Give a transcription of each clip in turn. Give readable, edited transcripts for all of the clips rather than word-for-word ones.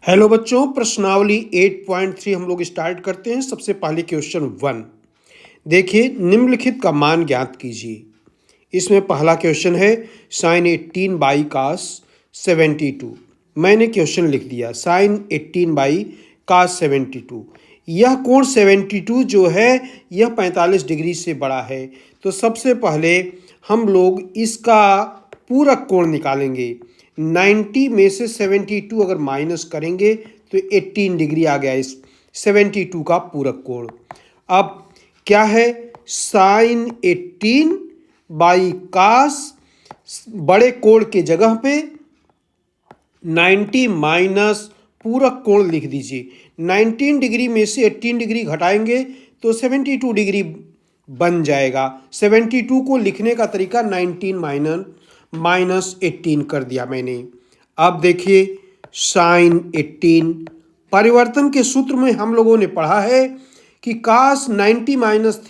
Hello बच्चों, प्रश्नावली 8.3 हम लोग स्टार्ट करते हैं। सबसे पहले क्वेश्चन 1 देखिए, निम्नलिखित का मान ज्ञात कीजिए। इसमें पहला क्वेश्चन है साइन 18 बाई कास 72। मैंने क्वेश्चन लिख दिया साइन 18 बाई कास 72। यह कोण 72 जो है यह 45 डिग्री से बड़ा है। तो सबसे पहले हम लोग इसका पूरक कोण निकालेंगे। 90 में से 72 अगर माइनस करेंगे तो 18 डिग्री आ गया इस 72 का पूरक कोण। अब क्या है, साइन 18 बाई कास बड़े कोण के जगह पे 90 माइनस पूरक कोण लिख दीजिए। 19 डिग्री में से 18 डिग्री घटाएंगे तो 72 डिग्री बन जाएगा। 72 को लिखने का तरीका 19 माइनस 18 कर दिया मैंने। अब देखिए साइन 18 परिवर्तन के सूत्र में हम लोगों ने पढ़ा है कि कास 90 माइनस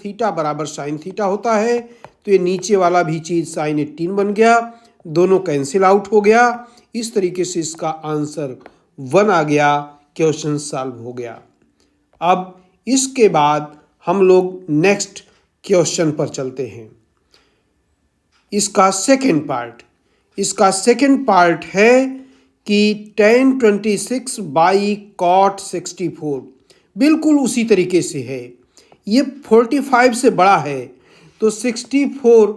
थीटा बराबर साइन थीटा होता है। तो ये नीचे वाला भी चीज साइन 18 बन गया, दोनों कैंसिल आउट हो गया। इस तरीके से इसका आंसर 1 आ गया, क्वेश्चन सॉल्व हो गया। अब इसके बाद हम लोग नेक्स्ट क्वेश्चन पर चलते हैं। इसका सेकेंड पार्ट है कि tan 26 बाई कॉट 64 बिल्कुल उसी तरीके से है। ये 45 से बड़ा है तो 64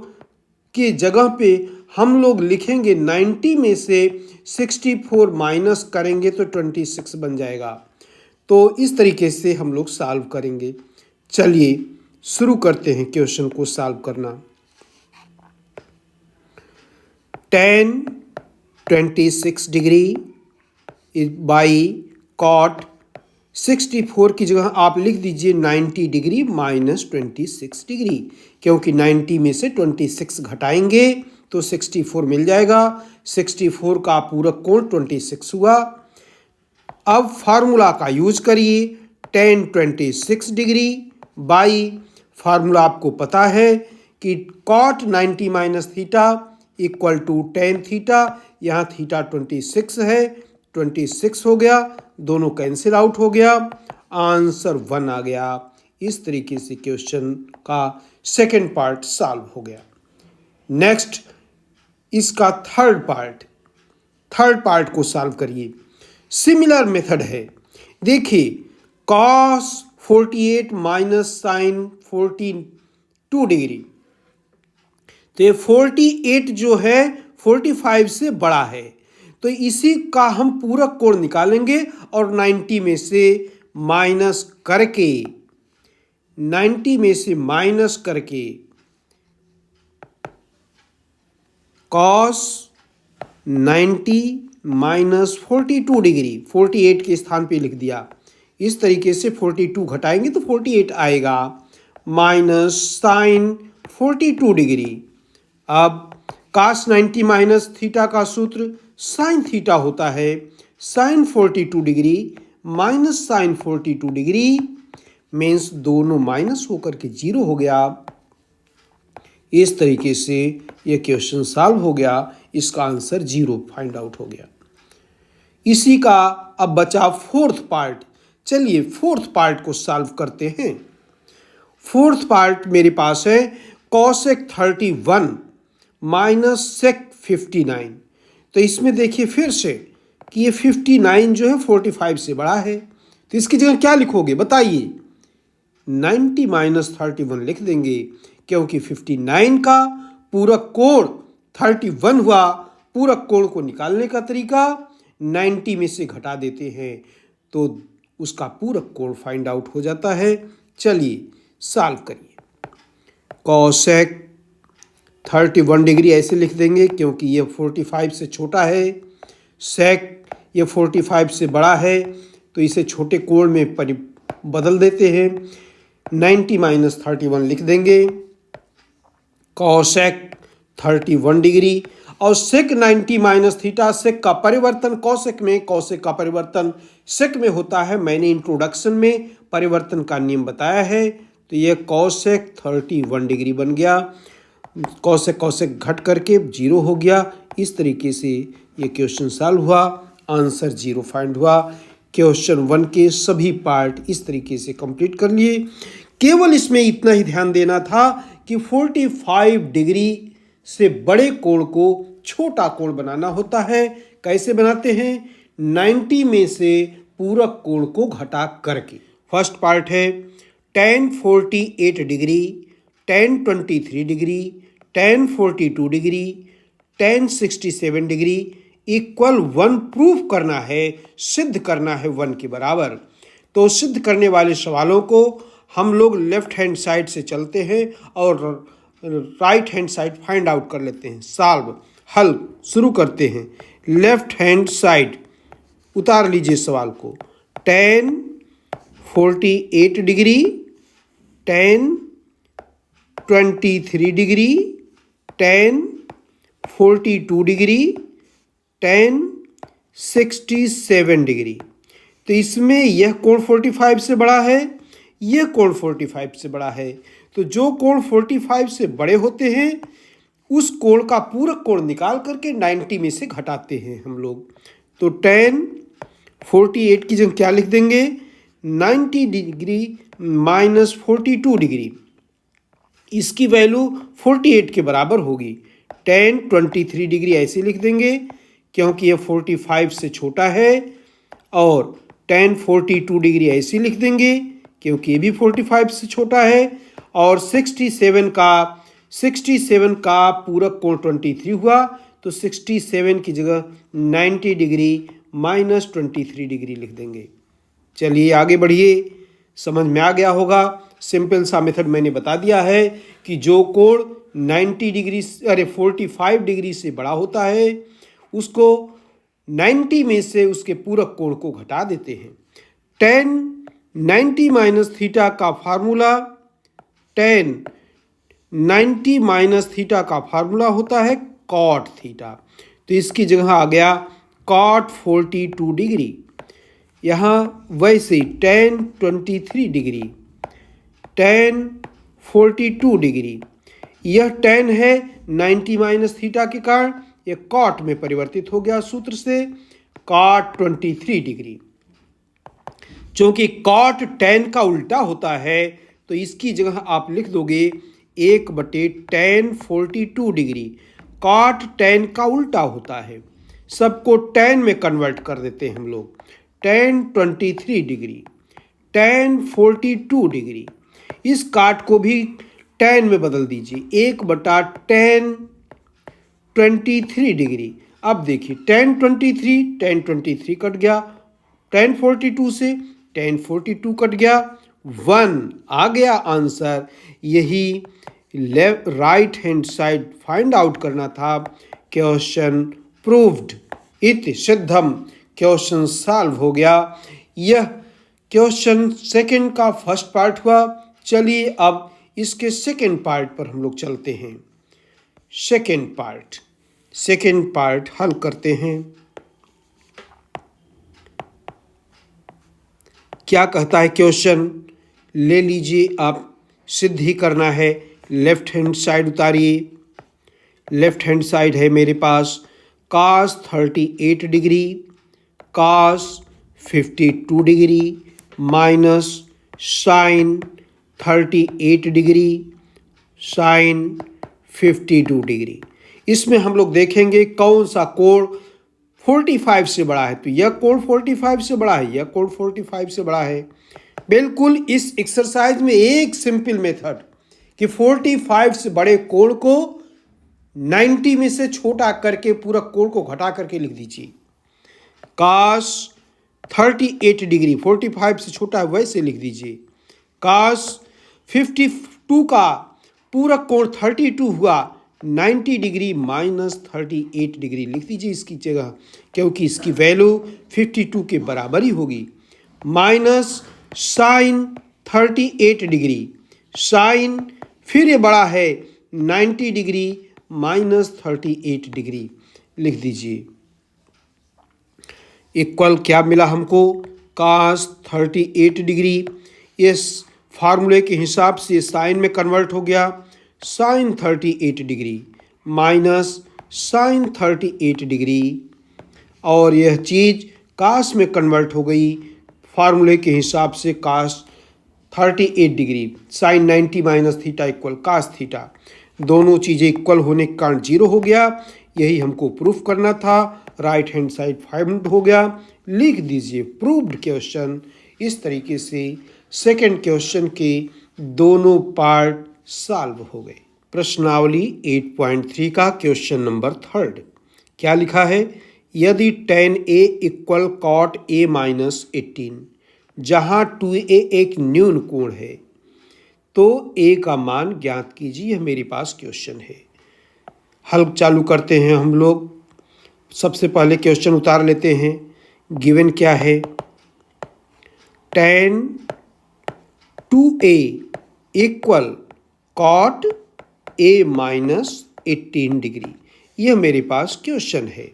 के जगह पे हम लोग लिखेंगे 90 में से 64 माइनस करेंगे तो 26 बन जाएगा। तो इस तरीके से हम लोग सॉल्व करेंगे। चलिए शुरू करते हैं क्वेश्चन को सॉल्व करना। tan 26 डिग्री बाई कॉट 64 की जगह आप लिख दीजिए 90 डिग्री माइनस 26 डिग्री, क्योंकि 90 में से 26 घटाएंगे तो 64 मिल जाएगा। 64 का पूरक कोण 26 हुआ। अब फार्मूला का यूज करिए। tan 26 डिग्री बाई फार्मूला आपको पता है कि cot 90 minus theta equal to tan theta. यहाँ थीटा 26 है, 26 हो गया, दोनों कैंसिल आउट हो गया, आंसर 1 आ गया। इस तरीके से क्वेश्चन का सेकेंड पार्ट सॉल्व हो गया। नेक्स्ट इसका थर्ड पार्ट को सॉल्व करिए। सिमिलर मेथड है। देखिए कॉस 48 माइनस साइन 42 डिग्री, तो ये 48 जो है 45 से बड़ा है, तो इसी का हम पूरक कोण निकालेंगे और 90 में से माइनस करके कॉस 90 माइनस 42 डिग्री 48 के स्थान पे लिख दिया। इस तरीके से 42 घटाएंगे तो 48 आएगा, माइनस साइन 42 डिग्री। अब कास 90 माइनस थीटा का सूत्र साइन थीटा होता है। Sine 42 degree minus sine 42 degree means दोनों माइनस होकर के 0 हो गया। इस तरीके से यह क्वेश्चन सॉल्व हो गया। इसका आंसर 0 फाइंड आउट हो गया। इसी का अब बचा फोर्थ पार्ट। चलिए फोर्थ पार्ट को सॉल्व करते हैं। फोर्थ पार्ट मेरे पास है कॉसेक 31 माइनस सेक 59। तो इसमें देखिए फिर से कि ये 59 जो है 45 से बड़ा है, तो इसकी जगह क्या लिखोगे बताइए। 90 माइनस 31 लिख देंगे, क्योंकि 59 का पूरक कोण 31 हुआ। पूरक कोण को निकालने का तरीका 90 में से घटा देते हैं तो उसका पूरक कोण फाइंड आउट हो जाता है। चलिए सॉल्व करिए। कॉसेक 31 डिग्री ऐसे लिख देंगे क्योंकि ये 45 से छोटा है, सेक ये 45 से बड़ा है, तो इसे छोटे कोण में बदल देते हैं। 90 माइनस 31 लिख देंगे, कॉसेक 31 डिग्री और सेक 90 माइनस थीटा। सेक का परिवर्तन कॉसेक में, कॉसेक का परिवर्तन सेक में होता है। मैंने इंट्रोडक्शन में परिवर्तन का नियम बताया है। तो यह कॉसेक 31 डिग्री बन गया। कॉसेक घट करके 0 हो गया। इस तरीके से ये क्वेश्चन सॉल्व हुआ, आंसर 0 फाइंड हुआ। क्वेश्चन 1 के सभी पार्ट इस तरीके से कंप्लीट कर लिए। केवल इसमें इतना ही ध्यान देना था कि 45 डिग्री से बड़े कोण को छोटा कोण बनाना होता है। कैसे बनाते हैं? 90 में से पूरक कोण को घटा करके। फर्स्ट पार्ट है tan 48 degree, tan 23 degree, tan 42 degree, tan 67 degree equal 1 proof करना है, सिद्ध करना है 1 के बराबर। तो सिद्ध करने वाले सवालों को हम लोग लेफ्ट हैंड साइड से चलते हैं और right hand side find out कर लेते हैं। सॉल्व, हल शुरू करते हैं। लेफ्ट हैंड साइड उतार लीजिए सवाल को। tan 48 degree, tan 23 degree, tan 42 degree, tan 67 degree. तो इसमें यह कोण 45 से बड़ा है, यह कोण 45 से बड़ा है। तो जो कोण 45 से बड़े होते हैं उस कोण का पूरक कोण निकाल करके 90 में से घटाते हैं हम लोग। तो tan 48 की जगह क्या लिख देंगे? 90 डिग्री माइनस 42 डिग्री, इसकी वैल्यू 48 के बराबर होगी। tan 23 डिग्री ऐसे लिख देंगे क्योंकि यह 45 से छोटा है, और tan 42 डिग्री ऐसे लिख देंगे क्योंकि ये भी 45 से छोटा है, और 67 का पूरक कोण 23 हुआ, तो 67 की जगह 90 डिग्री माइनस 23 डिग्री लिख देंगे। चलिए आगे बढ़िए, समझ में आ गया होगा। सिंपल सा मेथड मैंने बता दिया है कि जो कोण 45 डिग्री से बड़ा होता है उसको 90 में से उसके पूरक कोण को घटा देते हैं। tan 90 माइनस थीटा का फार्मूला, tan 90 माइनस थीटा का फार्मूला होता है cot थीटा। तो इसकी जगह आ गया cot 42 डिग्री। यहाँ वैसे tan 23 डिग्री, tan 42 डिग्री, यह tan है 90 माइनस थीटा के कारण, यह cot में परिवर्तित हो गया सूत्र से cot 23 डिग्री। क्योंकि cot tan का उल्टा होता है तो इसकी जगह आप लिख दोगे 1/tan 42 डिग्री। cot tan का उल्टा होता है, सबको tan में कन्वर्ट कर देते हैं हम लोग। tan 23 डिग्री, tan 42 डिग्री, इस काट को भी tan में बदल दीजिए, 1/tan 23 डिग्री। अब देखिए tan 23 कट गया, tan 42 से tan 42 कट गया, 1 आ गया आंसर। यही left right hand side find out करना था। क्वेश्चन प्रूव्ड इति सिद्धम, क्वेश्चन सॉल्व हो गया। यह क्वेश्चन सेकंड का फर्स्ट पार्ट हुआ। चलिए अब इसके सेकंड पार्ट पर हम लोग चलते हैं। सेकंड पार्ट हल करते हैं। क्या कहता है क्वेश्चन? ले लीजिए आप, सिद्ध ही करना है। लेफ्ट हैंड साइड उतारिए। लेफ्ट हैंड साइड है मेरे पास cos 38 degree, cos 52 degree minus sin 38 degree, sin 52 degree. इसमें हम लोग देखेंगे कौन सा कोण 45 से बड़ा है। तो यह कोण 45 से बड़ा है, यह कोण 45 से बड़ा है। बिल्कुल इस एक्सरसाइज में एक सिंपल मेथड कि 45 से बड़े कोण को 90 में से छोटा करके पूरा कोण को घटा करके लिख दीजिए। cos 38 डिग्री 45 से छोटा है वैसे लिख दीजिए। cos 52 का पूरा कोण 32 हुआ, 90 डिग्री माइनस 38 डिग्री लिख दीजिए इसकी जगह, क्योंकि इसकी वैल्यू 52 के बराबर ही होगी। माइनस sin 38 डिग्री, sin फिर ये बड़ा है 90 डिग्री माइनस 38 डिग्री लिख दीजिए। इक्वल क्या मिला हमको? cos 38 डिग्री, इस फार्मूले के हिसाब से साइन में कन्वर्ट हो गया, sin 38 degree minus sin 38 degree और यह चीज़ कास में कन्वर्ट हो गई फार्मूले के हिसाब से। Cos 38 degree sine 90 minus theta equal cos theta, दोनों चीज़ें इक्वल होने के कारण 0 हो गया। यही हमको प्रूफ करना था। राइट हैंड साइड 500 हो गया। लिख दीजिए प्रूव्ड क्वेश्चन। इस तरीके से सेकंड क्वेश्चन के दोनों पार्ट सॉल्व हो गए। प्रश्नावली 8.3 का क्वेश्चन नंबर 3 क्या लिखा है? यदि tan a equal cot a minus 18 जहाँ 2a एक न्यून कोण है तो a का मान ज्ञात कीजिए। यह मेरे पास क्वेश्चन है। हल चालू करते हैं हम लोग। सबसे पहले क्वेश्चन उतार लेते हैं। गिवन क्या है? tan 2a equal cot a minus 18 degree. यह मेरे पास क्वेश्चन है।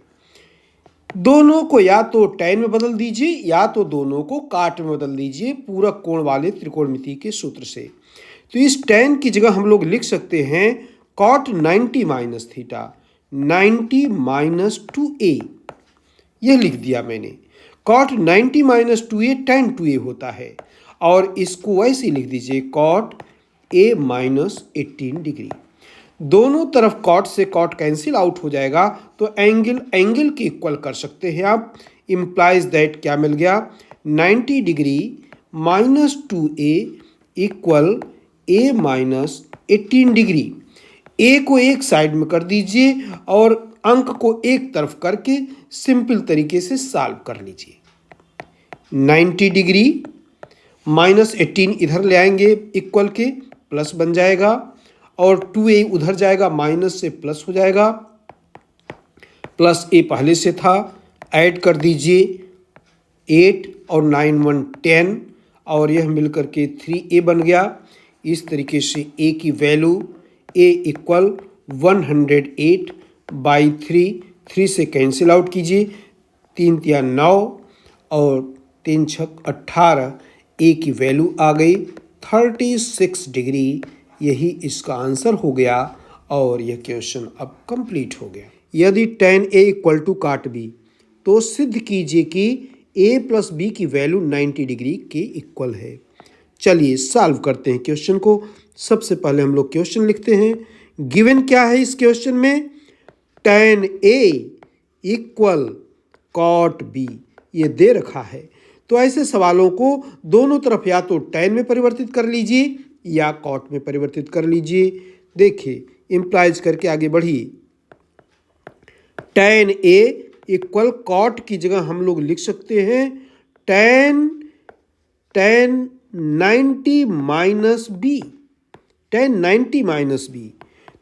दोनों को या तो tan में बदल दीजिए या तो दोनों को काट में बदल दीजिए पूरक कोण वाले त्रिकोणमिति के सूत्र से। तो इस tan की जगह हम लोग लिख सकते हैं cot 90 minus theta 90 minus 2a। यह लिख दिया मैंने। cot 90 minus 2a tan 2a होता है और इसको वैसे लिख दीजिए cot a माइनस 18 डिग्री। दोनों तरफ कॉट से कॉट कैंसिल आउट हो जाएगा तो एंगल एंगल के इक्वल कर सकते हैं आप। इम्प्लाइज दैट क्या मिल गया? 90 degree minus 2a equal a minus 18 degree. a को एक साइड में कर दीजिए और अंक को एक तरफ करके सिंपल तरीके से सॉल्व कर लीजिए। 90 डिग्री माइनस 18 इधर ले आएंगे इक्वल के प्लस बन जाएगा और 2a उधर जाएगा माइनस से प्लस हो जाएगा। प्लस a पहले से था, ऐड कर दीजिए 8 और 9 1 10 और यह मिलकर के 3a बन गया। इस तरीके से a की वैल्यू a इक्वल 108 बाई 3 से कैंसिल आउट कीजिए। 3 तिया 9 और 3 छक 18। a की वैल्यू आ गई 36 डिग्री। यही इसका आंसर हो गया और यह क्वेश्चन अब कंप्लीट हो गया। यदि tan a equal to cot b तो सिद्ध कीजिए कि a प्लस b की वैल्यू 90 डिग्री के इक्वल है। चलिए सॉल्व करते हैं क्वेश्चन को। सबसे पहले हम लोग क्वेश्चन लिखते हैं। गिवन क्या है इस क्वेश्चन में? tan a equal cot b ये दे रखा है। तो ऐसे सवालों को दोनों तरफ या तो tan में परिवर्तित कर लीजिए या cot में परिवर्तित कर लीजिए। देखिए इम्प्लाइज करके आगे बढ़िए। tan a इक्वल cot की जगह हम लोग लिख सकते हैं tan 90 minus b। tan 90 minus b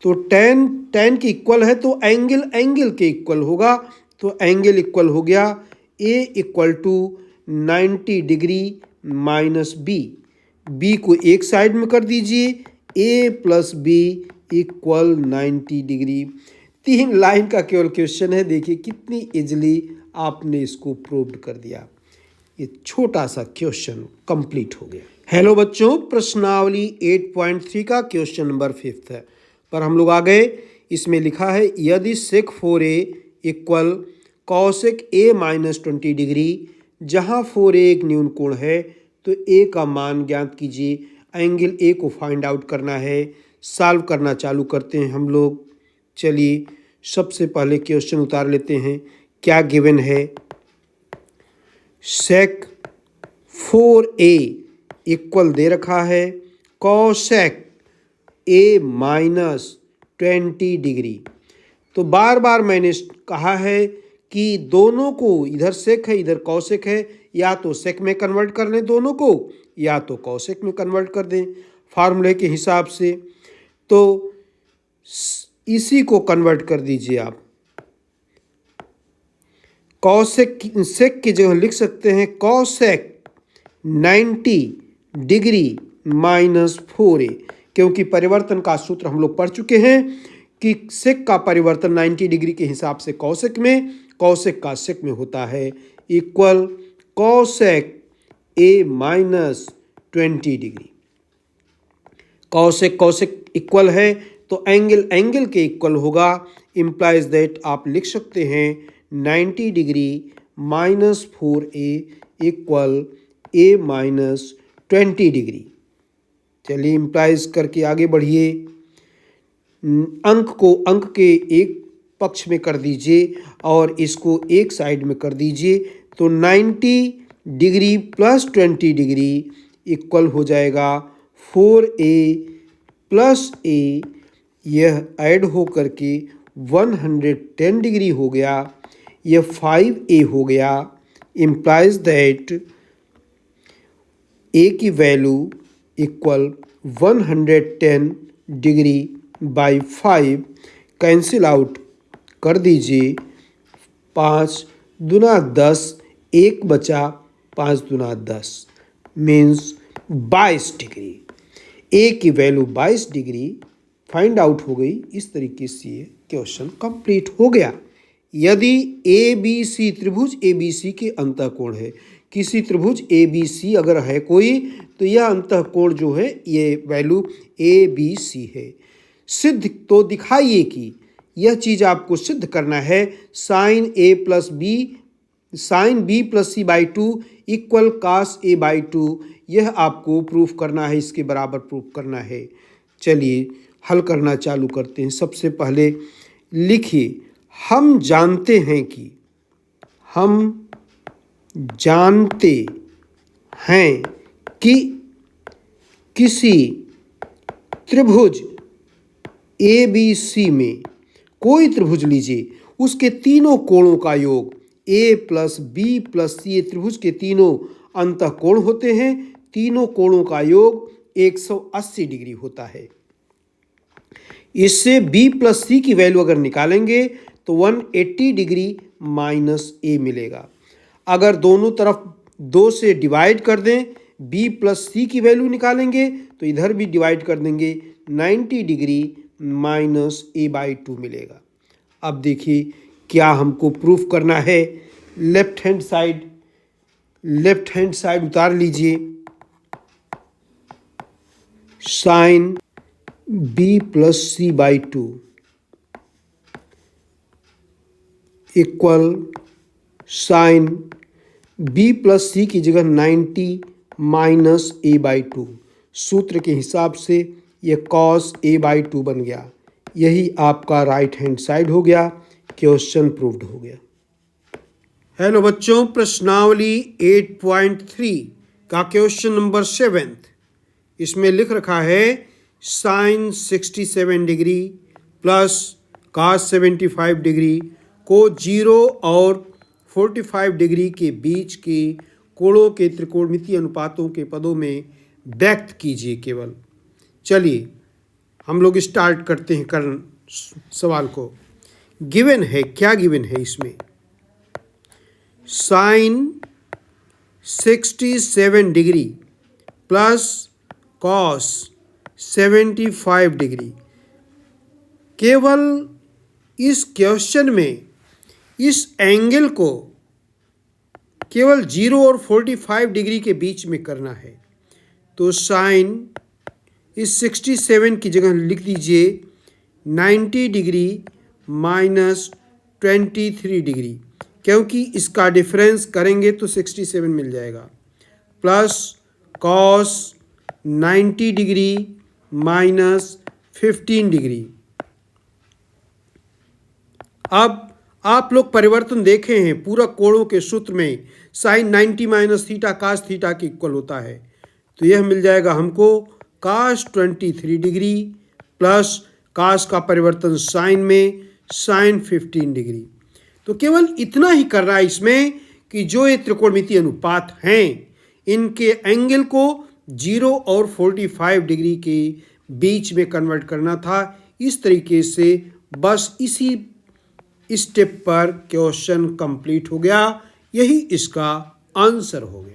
तो tan के इक्वल है तो एंगल के इक्वल होगा। तो एंगल इक्वल हो गया a equal to 90 degree minus b। b को एक साइड में कर दीजिए। a plus b equal 90 degree. 3 line का केवल क्वेश्चन है। देखिए कितनी इजली आपने इसको प्रूव्ड कर दिया। ये छोटा सा क्वेश्चन कंप्लीट हो गया। हेलो बच्चों, प्रश्नावली 8.3 का क्वेश्चन नंबर 5 है पर हम लोग आ गए। इसमें लिखा है यदि sec 4a equal cosec a minus 20 degree जहाँ 4a एक न्यून कोण है तो a का मान ज्ञात कीजिए। एंगल a को फाइंड आउट करना है। सॉल्व करना चालू करते हैं हम लोग। चलिए सबसे पहले क्वेश्चन उतार लेते हैं। क्या गिवन है? sec 4a इक्वल दे रखा है cosec a माइनस 20 डिग्री। तो बार बार मैंने कहा है कि दोनों को, इधर सेक है इधर कॉसेक है, या तो सेक में कन्वर्ट कर लें दोनों को या तो कॉसेक में कन्वर्ट कर दें फार्मूले के हिसाब से। तो इसी को कन्वर्ट कर दीजिए आप। कॉसेक सेक की जगह लिख सकते हैं कॉसेक 90 डिग्री माइनस 4a, क्योंकि परिवर्तन का सूत्र हम लोग पढ़ चुके हैं कि सेक का परिवर्तन 90 डिग्री के हिसाब से कॉसेक में, कॉसेक का सेक में होता है, equal cosec a minus 20 degree. Cosec equal है तो एंगल के इक्वल होगा। इम्प्लाइज दैट आप लिख सकते हैं 90 degree minus 4a equal a minus 20 degree. चलिए इम्प्लाइज करके आगे बढ़िए। अंक को अंक के एक पक्ष में कर दीजिए और इसको एक साइड में कर दीजिए, तो 90 डिग्री प्लस 20 डिग्री इक्वल हो जाएगा 4a प्लस a। यह ऐड हो करके 110 डिग्री हो गया। यह 5a हो गया। इम्प्लाइज दैट a की value equal 110 degree by 5। Cancel out कर दीजिए। 5 दूना 10, 1 बचा, 5 दूना 10 मीन्स 22 डिग्री। ए की वैल्यू 22 डिग्री फाइंड आउट हो गई। इस तरीके से ये क्वेश्चन कंप्लीट हो गया। यदि ए बी सी त्रिभुज ए बी सी के अंतःकोण है, किसी त्रिभुज ए बी सी अगर है कोई, तो यह अंतःकोण जो है ये वैल्यू ए बी सी है। सिद्ध तो दिखाइए कि यह चीज़ आपको सिद्ध करना है। Sine A plus B sine B plus C by 2 equal cos A by 2, यह आपको प्रूफ करना है, इसके बराबर प्रूफ करना है। चलिए हल करना चालू करते हैं। सबसे पहले लिखिए, हम जानते हैं कि किसी त्रिभुज ए बी सी में, कोई त्रिभुज लीजिए, उसके तीनों कोणों का योग ए प्लस बी प्लस सी, त्रिभुज के तीनों अंतःकोण होते हैं। तीनों कोणों का योग 180 डिग्री होता है। इससे b प्लस सी की वैल्यू अगर निकालेंगे तो 180 डिग्री माइनस a मिलेगा। अगर दोनों तरफ 2 से डिवाइड कर दें, b प्लस सी की वैल्यू निकालेंगे तो इधर भी डिवाइड कर देंगे, 90 डिग्री माइनस a बाई 2 मिलेगा। अब देखिए क्या हमको प्रूफ करना है। लेफ्ट हैंड साइड उतार लीजिए। Sine b plus C by 2 equal sine b plus C की जगह 90 माइनस a बाई 2। सूत्र के हिसाब से यह कॉस a बाई 2 बन गया। यही आपका राइट हैंड साइड हो गया। क्वेश्चन प्रूव्ड हो गया। हेलो बच्चों, प्रश्नावली 8.3 का क्वेश्चन नंबर 7, इसमें लिख रखा है sine 67 degree plus cos 75 degree को 0 और 45 डिग्री के बीच के कोणों के त्रिकोणमितीय अनुपातों के पदों में व्यक्त कीजिए केवल। चलिए हम लोग स्टार्ट करते हैं सवाल को। गिवन है, क्या गिवन है इसमें? Sine 67 degree plus cos 75 degree. केवल इस क्वेश्चन में इस एंगल को केवल 0 और 45 डिग्री के बीच में करना है। तो साइन इस 67 की जगह लिख दीजिए 90 डिग्री माइनस 23 डिग्री, क्योंकि इसका डिफरेंस करेंगे तो 67 मिल जाएगा, plus cos 90 degree minus 15 degree. अब आप लोग परिवर्तन देखे हैं, पूरक कोणों के सूत्र में sine 90 minus theta cos theta के इक्वल होता है। तो यह मिल जाएगा हमको कास 23 डिग्री प्लस कास का परिवर्तन साइन में साइन 15 डिग्री। तो केवल इतना ही करना है इसमें कि जो ये त्रिकोणमितीय अनुपात हैं इनके एंगल को 0 और 45 डिग्री के बीच में कन्वर्ट करना था। इस तरीके से बस इसी स्टेप पर क्वेश्चन कंप्लीट हो गया। यही इसका आंसर हो गया।